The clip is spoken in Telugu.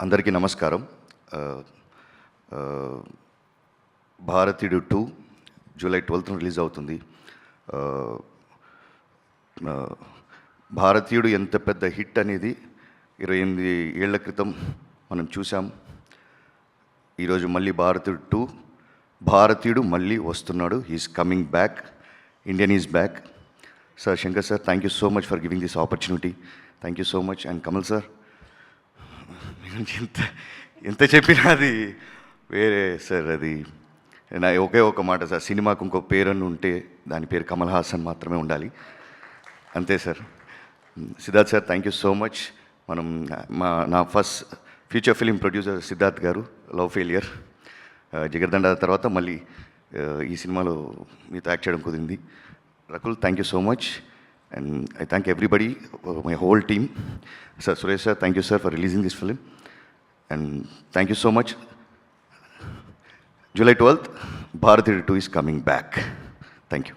అందరికీ నమస్కారం. భారతీయుడు 2 జూలై 12న రిలీజ్ అవుతుంది. భారతీయుడు ఎంత పెద్ద హిట్ అనేది 28 ఏళ్ల క్రితం మనం చూసాం. ఈరోజు మళ్ళీ భారతీయుడు మళ్ళీ వస్తున్నాడు. He's coming back. Indian is back. Sir, Shankar sir, thank you so much for giving this opportunity. Thank you so much. And Kamal sir, ఎంత చెప్పినా అది వేరే సార్. అది నా ఒకే ఒక మాట సార్, సినిమాకు ఇంకో పేరನ್ನು ఉంటే దాని పేరు కమల్ హాసన్ మాత్రమే ఉండాలి, అంతే sir. Siddharth sir, thank you so much. నా first future film producer Siddharth గారు, లవ్ ఫెయిలియర్, జిగర్దండ తర్వాత మళ్ళీ ఈ సినిమాలో మీతో యాక్ట్ చేయడం కుదిరింది. Rakul, thank you so much. And I thank everybody, my whole team. Sir, Suresh sir, thank you sir for releasing this film. And thank you so much. July 12th, Bharatiyudu 2 is coming back. Thank you.